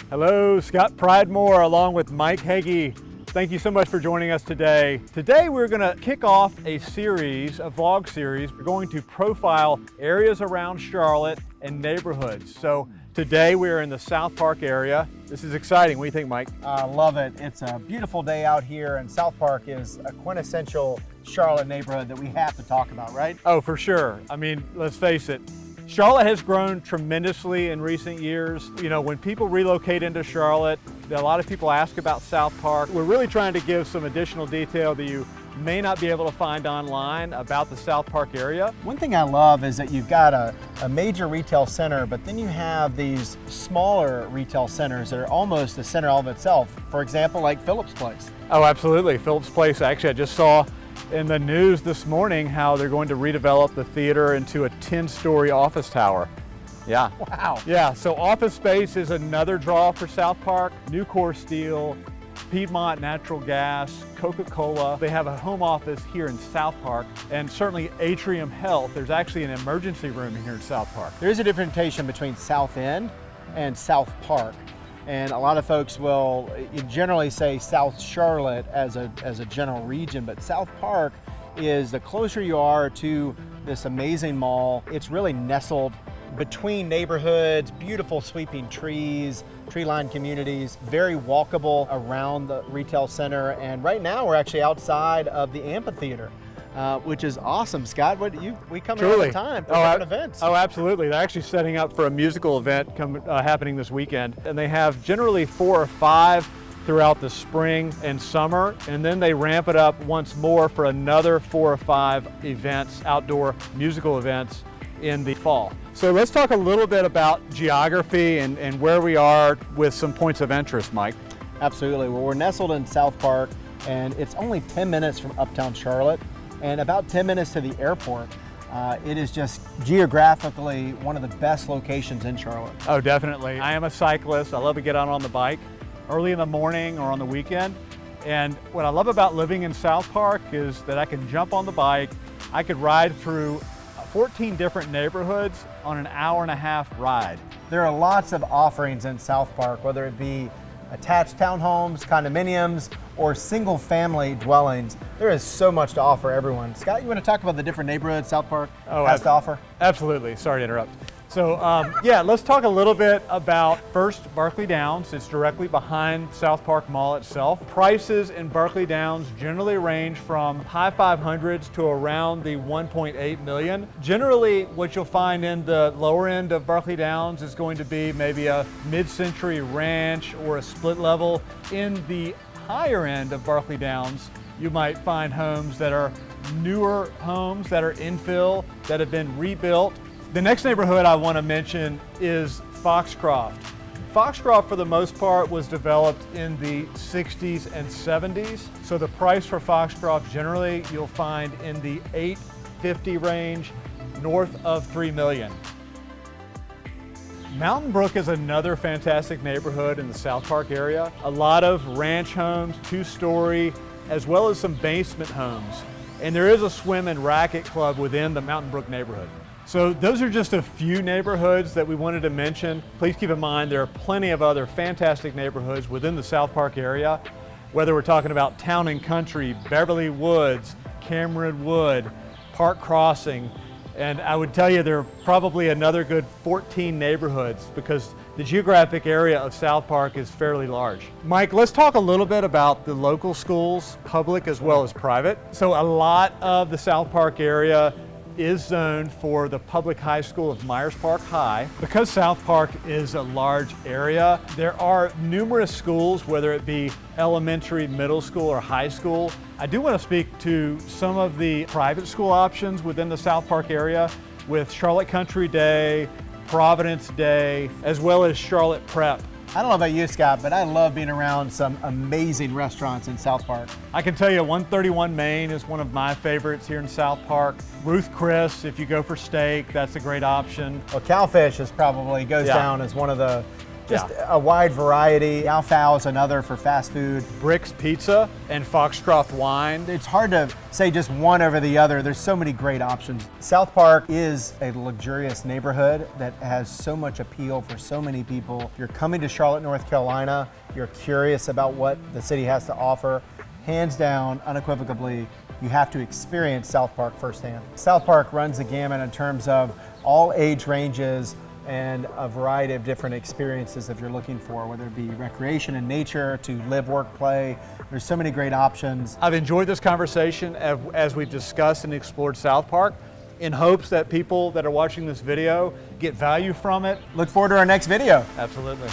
Hello, Scott Pridemore along with Mike Hege. Thank you so much for joining us today. Today we're going to kick off a vlog series. We're going to profile areas around Charlotte and neighborhoods. So today we're in the SouthPark area. This is exciting. What do you think, Mike? I love it. It's a beautiful day out here, and SouthPark is a quintessential Charlotte neighborhood that we have to talk about, right? Oh, for sure. I mean, let's face it. Charlotte has grown tremendously in recent years. You know, when people relocate into Charlotte, a lot of people ask about SouthPark. We're really trying to give some additional detail that you may not be able to find online about the SouthPark area. One thing I love is that you've got a major retail center, but then you have these smaller retail centers that are almost the center all of itself. For example, like Phillips Place. Oh, absolutely. Phillips Place, actually, I just saw in the news this morning how they're going to redevelop the theater into a 10-story office tower. Yeah. Wow. Yeah, so office space is another draw for SouthPark. Nucor Steel, Piedmont Natural Gas, Coca-Cola. They have a home office here in SouthPark, and certainly Atrium Health. There's actually an emergency room here in SouthPark. There is a differentiation between South End and SouthPark. And a lot of folks will generally say South Charlotte as a general region, but SouthPark is the closer you are to this amazing mall. It's really nestled between neighborhoods, beautiful sweeping trees, tree-lined communities, very walkable around the retail center. And right now we're actually outside of the amphitheater. Which is awesome, Scott. We come here all the time for different events. Oh, absolutely. They're actually setting up for a musical event happening this weekend. And they have generally 4 or 5 throughout the spring and summer. And then they ramp it up once more for another 4 or 5 events, outdoor musical events in the fall. So let's talk a little bit about geography and where we are with some points of interest, Mike. Absolutely. Well, we're nestled in SouthPark, and it's only 10 minutes from uptown Charlotte, and about 10 minutes to the airport. It is just geographically one of the best locations in Charlotte. Oh, definitely. I am a cyclist. I love to get out on the bike early in the morning or on the weekend. And what I love about living in SouthPark is that I can jump on the bike. I could ride through 14 different neighborhoods on an hour-and-a-half ride. There are lots of offerings in SouthPark, whether it be attached townhomes, condominiums, or single-family dwellings. There is so much to offer everyone. Scott, you want to talk about the different neighborhoods SouthPark has to offer? Absolutely. Sorry to interrupt. So yeah, let's talk a little bit about first Barclay Downs. It's directly behind SouthPark Mall itself. Prices in Barclay Downs generally range from high 500s to around the 1.8 million. Generally, what you'll find in the lower end of Barclay Downs is going to be maybe a mid-century ranch or a split level. In the higher end of Barclay Downs, you might find homes that are newer homes that are infill, that have been rebuilt. The next neighborhood I want to mention is Foxcroft. Foxcroft, for the most part, was developed in the 60s and 70s. So the price for Foxcroft generally you'll find in the $850 range, north of $3 million. Mountainbrook is another fantastic neighborhood in the SouthPark area. A lot of ranch homes, 2-story, as well as some basement homes. And there is a swim and racket club within the Mountainbrook neighborhood. So those are just a few neighborhoods that we wanted to mention. Please keep in mind there are plenty of other fantastic neighborhoods within the SouthPark area, whether we're talking about Town and Country, Beverly Woods, Cameron Wood, Park Crossing, and I would tell you there are probably another good 14 neighborhoods because the geographic area of SouthPark is fairly large. Mike, let's talk a little bit about the local schools, public as well as private. So a lot of the SouthPark area is zoned for the public high school of Myers Park High. Because SouthPark is a large area, there are numerous schools, whether it be elementary, middle school, or high school. I do want to speak to some of the private school options within the SouthPark area with Charlotte Country Day, Providence Day, as well as Charlotte Prep. I don't know about you, Scott, but I love being around some amazing restaurants in SouthPark. I can tell you 131 Main is one of my favorites here in SouthPark. Ruth Chris, if you go for steak, that's a great option. Well, Cowfish is probably goes down as one of the Just a wide variety. Yao Fao is another for fast food. Bricks Pizza and Foxcroft Wine. It's hard to say just one over the other. There's so many great options. SouthPark is a luxurious neighborhood that has so much appeal for so many people. You're coming to Charlotte, North Carolina, you're curious about what the city has to offer. Hands down, unequivocally, you have to experience SouthPark firsthand. SouthPark runs the gamut in terms of all age ranges and a variety of different experiences if you're looking for, whether it be recreation and nature to live, work, play. There's so many great options. I've enjoyed this conversation as we've discussed and explored SouthPark, in hopes that people that are watching this video get value from it. Look forward to our next video. Absolutely.